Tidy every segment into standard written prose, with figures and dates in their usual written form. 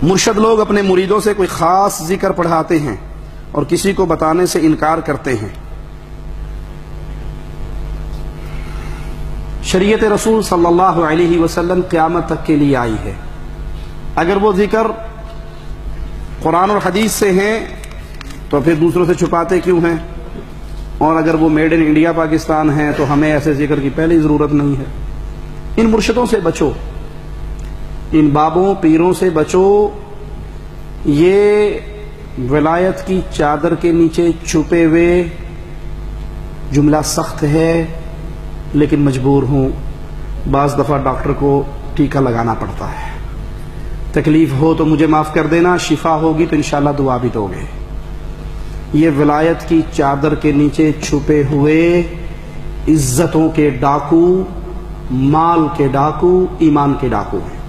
مرشد لوگ اپنے مریدوں سے کوئی خاص ذکر پڑھاتے ہیں اور کسی کو بتانے سے انکار کرتے ہیں۔ شریعت رسول صلی اللہ علیہ وسلم قیامت تک کے لیے آئی ہے۔ اگر وہ ذکر قرآن اور حدیث سے ہیں تو پھر دوسروں سے چھپاتے کیوں ہیں؟ اور اگر وہ میڈ ان انڈیا پاکستان ہیں تو ہمیں ایسے ذکر کی پہلی ضرورت نہیں ہے۔ ان مرشدوں سے بچو، ان بابوں پیروں سے بچو۔ یہ ولایت کی چادر کے نیچے چھپے ہوئے، جملہ سخت ہے لیکن مجبور ہوں، بعض دفعہ ڈاکٹر کو ٹیکہ لگانا پڑتا ہے۔ تکلیف ہو تو مجھے معاف کر دینا، شفا ہوگی تو انشاءاللہ دعا بھی دو گے۔ یہ ولایت کی چادر کے نیچے چھپے ہوئے عزتوں کے ڈاکو، مال کے ڈاکو، ایمان کے ڈاکو ہیں۔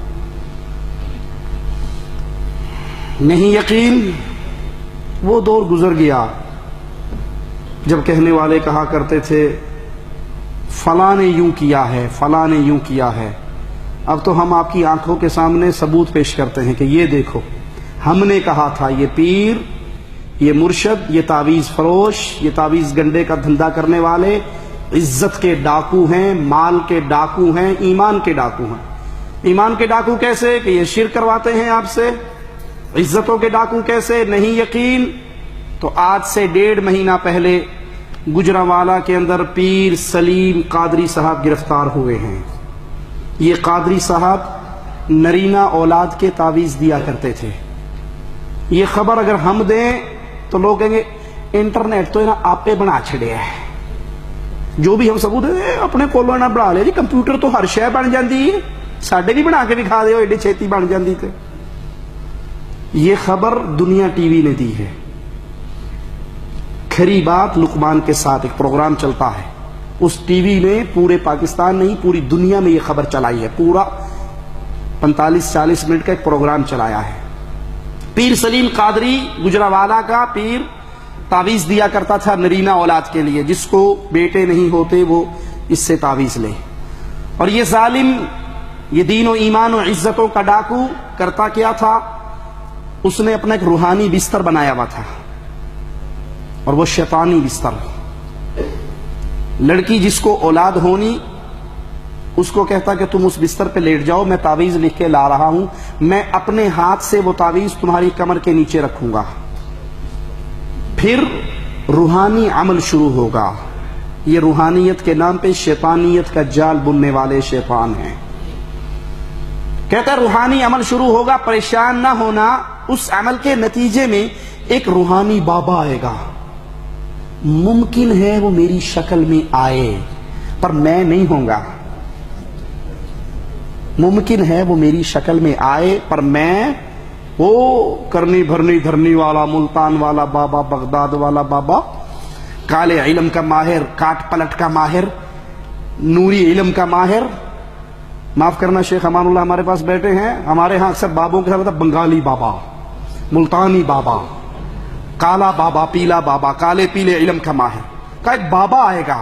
نہیں یقین؟ وہ دور گزر گیا جب کہنے والے کہا کرتے تھے فلاں نے یوں کیا ہے، فلاں نے یوں کیا ہے۔ اب تو ہم آپ کی آنکھوں کے سامنے ثبوت پیش کرتے ہیں کہ یہ دیکھو، ہم نے کہا تھا یہ پیر، یہ مرشد، یہ تعویذ فروش، یہ تعویذ گنڈے کا دھندا کرنے والے عزت کے ڈاکو ہیں، مال کے ڈاکو ہیں، ایمان کے ڈاکو ہیں۔ ایمان کے ڈاکو کیسے؟ کہ یہ شرک کرواتے ہیں آپ سے۔ عزتوں کے ڈاکو کیسے؟ نہیں یقین؟ تو آج سے 1.5 مہینہ پہلے گجرانوالہ کے اندر پیر سلیم قادری صاحب گرفتار ہوئے ہیں۔ یہ قادری صاحب نرینہ اولاد کے تعویذ دیا کرتے تھے۔ یہ خبر اگر ہم دیں تو لوگ کہیں گے انٹرنیٹ تو انہاں آپ پہ بنا چھڑے ہے، جو بھی ہم ثبوت دیں اپنے کولوں نہ بنا لے جی، کمپیوٹر تو ہر شے بن جاندی ہے، ساڈے بھی بنا کے دکھا دیو ایڈی چھیتی بن جاندی تے۔ یہ خبر دنیا ٹی وی نے دی ہے۔ کھری بات لقمان کے ساتھ ایک پروگرام چلتا ہے، اس ٹی وی نے پورے پاکستان نہیں پوری دنیا میں یہ خبر چلائی ہے، پورا 45-40 منٹ کا ایک پروگرام چلایا ہے۔ پیر سلیم قادری گجرانوالہ کا پیر تعویذ دیا کرتا تھا نرینہ اولاد کے لیے، جس کو بیٹے نہیں ہوتے وہ اس سے تعویذ لے۔ اور یہ ظالم، یہ دین و ایمان و عزتوں کا ڈاکو کرتا کیا تھا؟ اس نے اپنا ایک روحانی بستر بنایا ہوا تھا، اور وہ شیطانی بستر۔ لڑکی جس کو اولاد ہونی اس کو کہتا کہ تم اس بستر پہ لیٹ جاؤ، میں تعویذ لکھ کے لا رہا ہوں، میں اپنے ہاتھ سے وہ تعویذ تمہاری کمر کے نیچے رکھوں گا، پھر روحانی عمل شروع ہوگا۔ یہ روحانیت کے نام پہ شیطانیت کا جال بننے والے شیطان ہیں۔ کہتا ہے روحانی عمل شروع ہوگا، پریشان نہ ہونا، اس عمل کے نتیجے میں ایک روحانی بابا آئے گا، ممکن ہے وہ میری شکل میں آئے پر میں نہیں ہوں گا، ممکن ہے وہ میری شکل میں آئے پر میں وہ کرنی بھرنی دھرنی والا، ملتان والا بابا، بغداد والا بابا، کالے علم کا ماہر، کاٹ پلٹ کا ماہر، نوری علم کا ماہر۔ معاف کرنا شیخ امان اللہ ہمارے پاس بیٹھے ہیں، ہمارے ہاں اکثر بابوں کے ساتھ بنگالی بابا، ملتانی بابا، کالا بابا، پیلا بابا، کالے پیلے علم کا ماہر کا ایک بابا آئے گا۔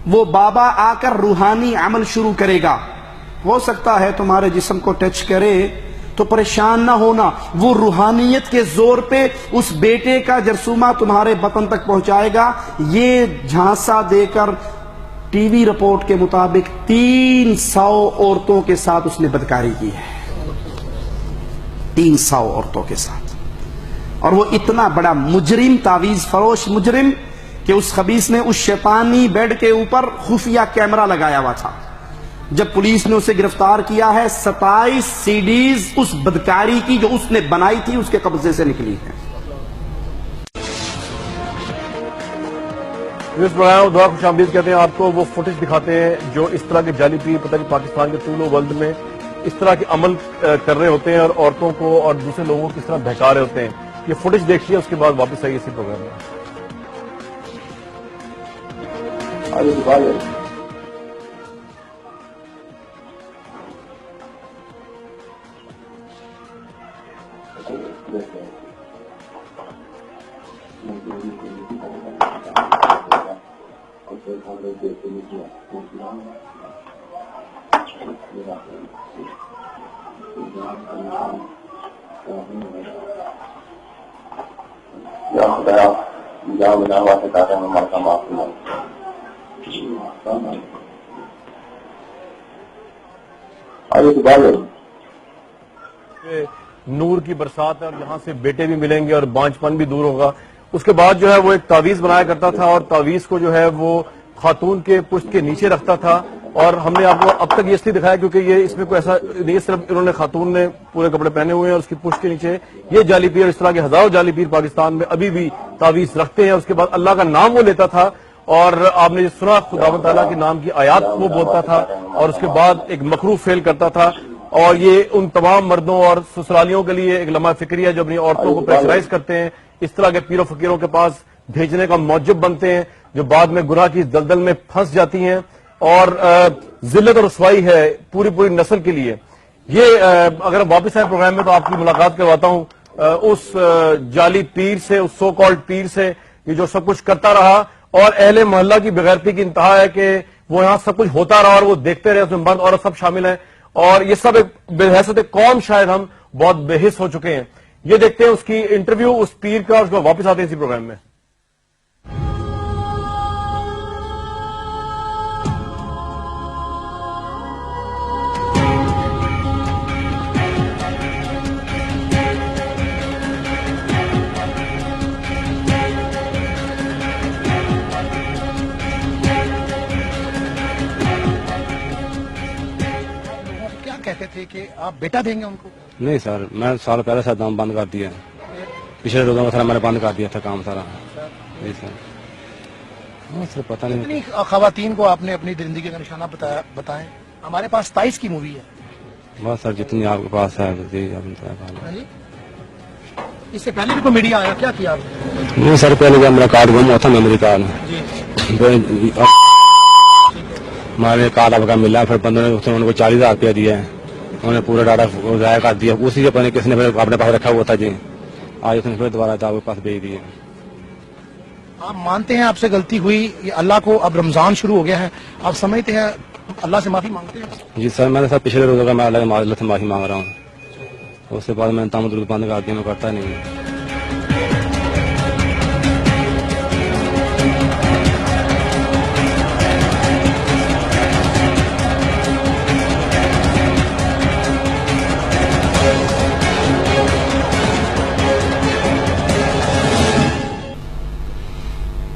وہ بابا آ کر روحانی عمل شروع کرے گا، ہو سکتا ہے تمہارے جسم کو ٹچ کرے تو پریشان نہ ہونا، وہ روحانیت کے زور پہ اس بیٹے کا جرثومہ تمہارے بطن تک پہنچائے گا۔ یہ جھانسا دے کر ٹی وی رپورٹ کے مطابق 300 عورتوں کے ساتھ اس نے بدکاری کی ہے، 300 عورتوں کے ساتھ۔ اور وہ اتنا بڑا مجرم، تعویذ فروش مجرم، کہ اس خبیث نے اس شیطانی بیڈ کے اوپر خفیہ کیمرہ لگایا ہوا تھا۔ جب پولیس نے اسے گرفتار کیا ہے، 27 CDs اس بدکاری کی جو اس نے بنائی تھی اس کے قبضے سے نکلی ہیں۔ اس بڑھایا دعا خوش آمدید کہتے ہیں آپ کو، وہ فوٹیج دکھاتے ہیں جو اس طرح کے جعلی پیر پتہ نہیں پاکستان کے طول و ورلڈ میں اس طرح کے عمل کر رہے ہوتے ہیں اور عورتوں کو اور دوسرے لوگوں کو کس طرح بہکا رہے ہوتے ہیں۔ یہ فوٹیج دیکھیے، اس کے بعد واپس آئیے اسی پروگرام میں۔ یا خدا جا بنا ہوا سے کہا میں مرتا معاف آگے تو بات نور کی برسات ہے اور یہاں سے بیٹے بھی ملیں گے اور بانچ پن بھی دور ہوگا. اس کے بعد جو ہے وہ ایک تعویذ بنایا کرتا تھا اور تعویذ کو جو ہے وہ خاتون کے پشت کے نیچے رکھتا تھا. اور ہم نے آپ کو اب تک یہ اس لیے دکھایا کیونکہ یہ اس میں کوئی ایسا نہیں, صرف انہوں نے خاتون نے پورے کپڑے پہنے ہوئے ہیں اور اس کی پشت کے نیچے یہ جعلی پیر, اس طرح کے ہزاروں جعلی پیر پاکستان میں ابھی بھی تعویذ رکھتے ہیں. اس کے بعد اللہ کا نام وہ لیتا تھا اور آپ نے سنا خداوند تعالیٰ کے نام کی آیات وہ بولتا تھا اور اس کے بعد ایک مکروہ فعل کرتا تھا. اور یہ ان تمام مردوں اور سسرالیوں کے لیے ایک لمحہ فکری ہے جو اپنی عورتوں کو پریشرائز کرتے ہیں, اس طرح کے پیر و فقیروں کے پاس بھیجنے کا موجب بنتے ہیں جو بعد میں گناہ کی دلدل میں پھنس جاتی ہیں اور ذلت اور رسوائی ہے پوری نسل کے لیے. یہ اگر واپس آئے پروگرام میں تو آپ کی ملاقات کرواتا ہوں اس جعلی پیر سے, اس سو کالڈ پیر سے, یہ جو سب کچھ کرتا رہا اور اہل محلہ کی بغیرتی کی انتہا ہے کہ وہ یہاں سب کچھ ہوتا رہا اور وہ دیکھتے رہے, اس میں مرد عورت سب شامل ہیں اور یہ سب ایک بحیثیت قوم شاید ہم بہت بے حس ہو چکے ہیں. یہ دیکھتے ہیں اس کی انٹرویو اس پیر کا, اس کو واپس آتے ہیں اسی پروگرام میں. کہتے تھے کہ آپ بیٹا دیں گے ان کو؟ نہیں سر, میں سال پہلے سے دام بند کر دیا, پچھلے روزوں میں سر میں نے بند کر دیا تھا کام سارا. جی سر, ہاں سر پتہ نہیں. کتنی خواتین کو آپ نے اپنی زندگی کا نشانہ بتائیں؟ ہمارے پاس 27 کی مووی ہے. بس سر جتنی آپ کے پاس ہے. اس سے پہلے بھی کوئی میڈیا آیا, کیا کیا آپ نے؟ نہیں سر, پہلے جب میرا کارڈ گم ہوا تھا میموری کارڈ, ہمارے کارڈ آپ کا ملا, پھر بندوں نے ان کو 40,000 روپیہ دیا ہے, انہوں نے پورا ڈاٹا ضائع کر دیا. اسی سے پہلے کس نے پھر اپنے پاس رکھا ہوا تھا. جی آج اس نے پھر دوبارہ آپ کے پاس بھیج دیے. آپ مانتے ہیں آپ سے غلطی ہوئی, یہ اللہ کو اب رمضان شروع ہو گیا ہے, آپ سمجھتے ہیں اللہ سے معافی مانگتے ہیں؟ جی سر, میں نے سر پچھلے روزوں کا میں اللہ سے معافی مانگ رہا ہوں. اس کے بعد میں نے تامد بند کر دیا, میں کرتا نہیں ہوں.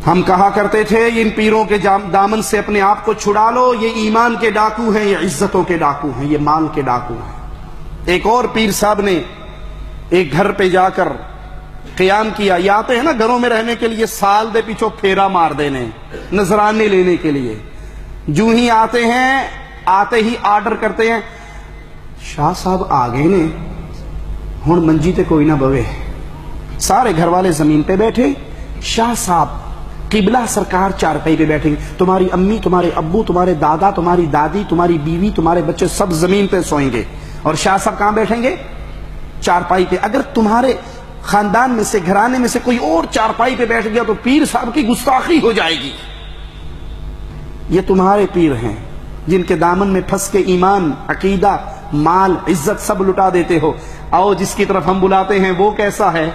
ہم کہا کرتے تھے ان پیروں کے دامن سے اپنے آپ کو چھڑا لو, یہ ایمان کے ڈاکو ہیں, یہ عزتوں کے ڈاکو ہیں, یہ مال کے ڈاکو ہیں. ایک اور پیر صاحب نے ایک گھر پہ جا کر قیام کیا. یہ آتے ہیں نا گھروں میں رہنے کے لیے, سال دے پیچھو پھیرا مار دینے, نذرانے لینے کے لیے. جو ہی آتے ہیں, آتے ہی آرڈر کرتے ہیں, شاہ صاحب آ گئے نے, ہن منجی تے کوئی نہ بوے. سارے گھر والے زمین پہ بیٹھے, شاہ صاحب قبلہ سرکار چارپائی پہ بیٹھیں گے. تمہاری امی, تمہارے ابو, تمہارے دادا, تمہاری دادی, تمہاری بیوی, تمہارے بچے سب زمین پہ سوئیں گے اور شاہ صاحب کہاں بیٹھیں گے؟ چارپائی پہ. اگر تمہارے خاندان میں سے, گھرانے میں سے کوئی اور چارپائی پہ بیٹھ گیا تو پیر صاحب کی گستاخی ہو جائے گی. یہ تمہارے پیر ہیں جن کے دامن میں پھنس کے ایمان, عقیدہ, مال, عزت سب لٹا دیتے ہو. آؤ جس کی طرف ہم بلاتے ہیں وہ کیسا ہے.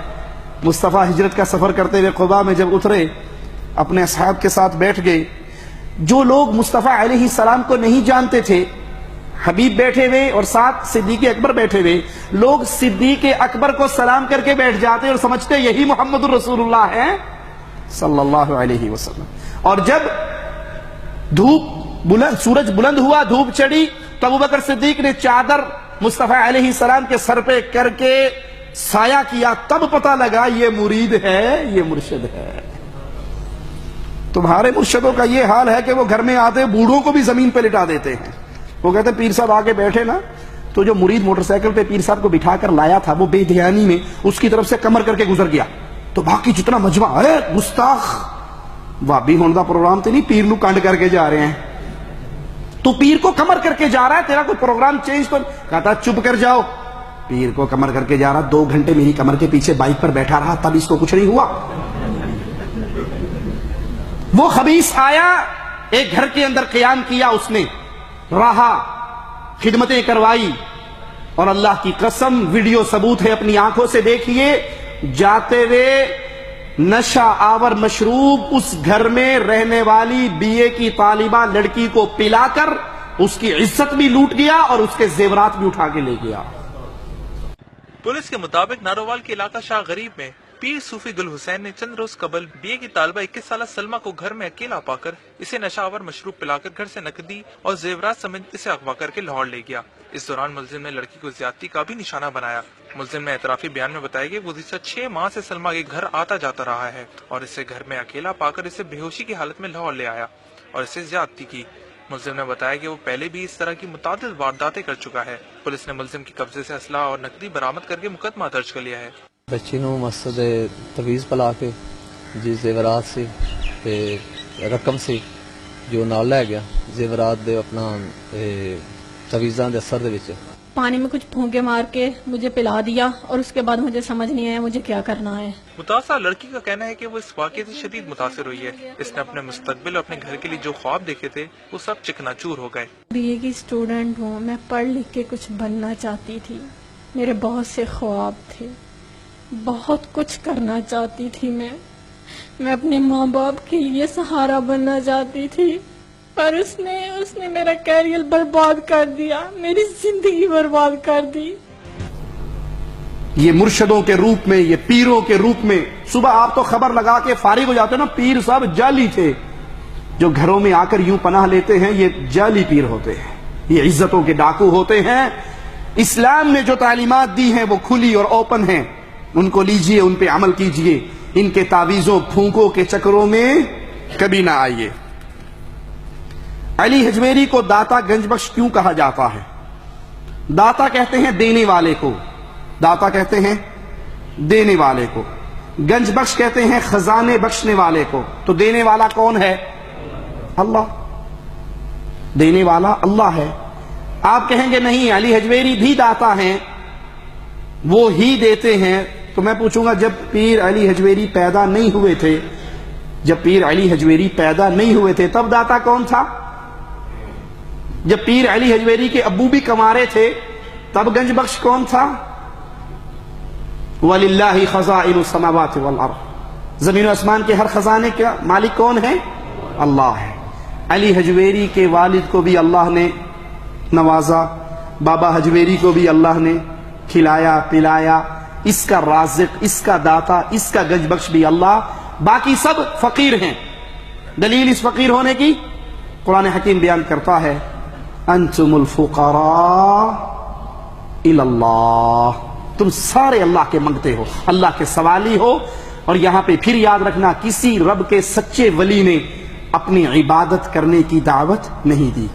مصطفیٰ ہجرت کا سفر کرتے ہوئے قباء میں جب اترے, اپنے اصحاب کے ساتھ بیٹھ گئے. جو لوگ مصطفیٰ علیہ السلام کو نہیں جانتے تھے, حبیب بیٹھے ہوئے اور ساتھ صدیق اکبر بیٹھے ہوئے, لوگ صدیق اکبر کو سلام کر کے بیٹھ جاتے اور سمجھتے یہی محمد الرسول اللہ ہے صلی اللہ علیہ وسلم. اور جب سورج بلند ہوا, دھوپ چڑھی, تو ابوبکر صدیق نے چادر مصطفیٰ علیہ السلام کے سر پہ کر کے سایہ کیا, تب پتہ لگا یہ مرید ہے, یہ مرشد ہے. تمہارے مرشدوں کا یہ حال ہے کہ وہ گھر میں آتے بوڑھوں کو بھی زمین پہ لٹا دیتے ہیں. وہ کہتے ہیں پیر صاحب آگے بیٹھے نا, تو جو مرید موٹر سائیکل پہ پیر صاحب کو بٹھا کر لایا تھا وہ بے دھیانی میں اس کی طرف سے کمر کر کے گزر گیا. تو باقی جتنا مجمع ہے, گستاخ وابی ہونے کا پروگرام تو نہیں, پیر نو کنڈ کر کے جا رہے ہیں. تو پیر کو کمر کر کے جا رہا ہے, تیرا کوئی پروگرام چینج تو کہتا چپ کر جاؤ. پیر کو کمر کر کے جا رہا, 2 گھنٹے میری کمر کے پیچھے بائک پر بیٹھا رہا, تب اس کو کچھ نہیں ہوا. وہ خبیث آیا, ایک گھر کے اندر قیام کیا, اس نے رہا, خدمتیں کروائی اور اللہ کی قسم ویڈیو ثبوت ہے، اپنی آنکھوں سے دیکھیے، جاتے ہوئے نشہ آور مشروب اس گھر میں رہنے والی بی اے کی طالبہ لڑکی کو پلا کر اس کی عزت بھی لوٹ گیا اور اس کے زیورات بھی اٹھا کے لے گیا۔ پولیس کے مطابق نارووال کے علاقہ شاہ غریب میں پیر صوفی گل حسین نے چند روز قبل بی اے کی طالبہ 21 سالہ سلمہ کو گھر میں اکیلا پا کر اسے نشہ آور مشروب پلا کر گھر سے نقدی اور زیورات سمیت اسے اغوا کر کے لاہور لے گیا۔ اس دوران ملزم نے لڑکی کو زیادتی کا بھی نشانہ بنایا۔ ملزم نے اعترافی بیان میں بتایا کہ گزشتہ 6 ماہ سے سلمہ کے گھر آتا جاتا رہا ہے اور اسے گھر میں اکیلا پا کر اسے بے ہوشی کی حالت میں لاہور لے آیا اور اسے زیادتی کی۔ ملزم نے بتایا کہ وہ پہلے بھی اس طرح کی متعدد وارداتیں کر چکا ہے۔ پولیس نے ملزم کی قبضے سے اسلحہ اور نقدی برآمد کر کے مقدمہ درج کر لیا ہے۔ بچی نو مسجد تویز پلا کے جی زیورات سے تے رقم سے جو نال لے گیا زیورات دے اپنا تویزاں دے اثر دے وچ پانی میں کچھ پھونکے مار کے مجھے پلا دیا اور اس کے بعد مجھے سمجھ نہیں آیا مجھے کیا کرنا ہے۔ متاثرہ لڑکی کا کہنا ہے کہ وہ اس واقعے سے شدید متاثر ہوئی ہے۔ اس نے اپنے مستقبل اور اپنے گھر کے لیے جو خواب دیکھے تھے وہ سب چکنا چور ہو گئے۔ بی اے کی اسٹوڈنٹ ہوں، میں پڑھ لکھ کے کچھ بننا چاہتی تھی، میرے بہت سے خواب تھے، بہت کچھ کرنا چاہتی تھی، میں اپنے ماں باپ کے لیے سہارا بننا چاہتی تھی، پر اس نے میرا کیریئر برباد کر دیا، میری زندگی برباد کر دی۔ یہ مرشدوں کے روپ میں، یہ پیروں کے روپ میں، صبح آپ تو خبر لگا کے فارغ ہو جاتے نا، پیر صاحب جعلی تھے، جو گھروں میں آ کر یوں پناہ لیتے ہیں یہ جعلی پیر ہوتے ہیں، یہ عزتوں کے ڈاکو ہوتے ہیں۔ اسلام نے جو تعلیمات دی ہیں وہ کھلی اور اوپن ہیں، ان کو لیجئے، ان پہ عمل کیجئے، ان کے تعویذوں پھونکوں کے چکروں میں کبھی نہ آئیے۔ علی حجویری کو داتا گنج بخش کیوں کہا جاتا ہے؟ داتا کہتے ہیں دینے والے کو، داتا کہتے ہیں دینے والے کو، گنج بخش کہتے ہیں خزانے بخشنے والے کو۔ تو دینے والا کون ہے؟ اللہ، دینے والا اللہ ہے۔ آپ کہیں گے نہیں علی حجویری بھی داتا ہیں، وہ ہی دیتے ہیں، تو میں پوچھوں گا جب پیر علی حجویری پیدا نہیں ہوئے تھے، جب پیر علی حجویری پیدا نہیں ہوئے تھے تب داتا کون تھا؟ جب پیر علی حجویری کے ابو بھی کمارے تھے تب گنج بخش کون تھا؟ وَلِلَّهِ خَزَائِنُ السَّمَاوَاتِ وَالْأَرْضِ، زمین و آسمان کے ہر خزانے کا مالک کون ہے؟ اللہ ہے۔ علی حجویری کے والد کو بھی اللہ نے نوازا، بابا حجویری کو بھی اللہ نے کھلایا پلایا، اس کا رازق، اس کا داتا، اس کا گنج بخش بھی اللہ، باقی سب فقیر ہیں۔ دلیل اس فقیر ہونے کی قرآن حکیم بیان کرتا ہے انتم الفقراء الی اللہ، تم سارے اللہ کے منگتے ہو، اللہ کے سوالی ہو۔ اور یہاں پہ پھر یاد رکھنا کسی رب کے سچے ولی نے اپنی عبادت کرنے کی دعوت نہیں دی۔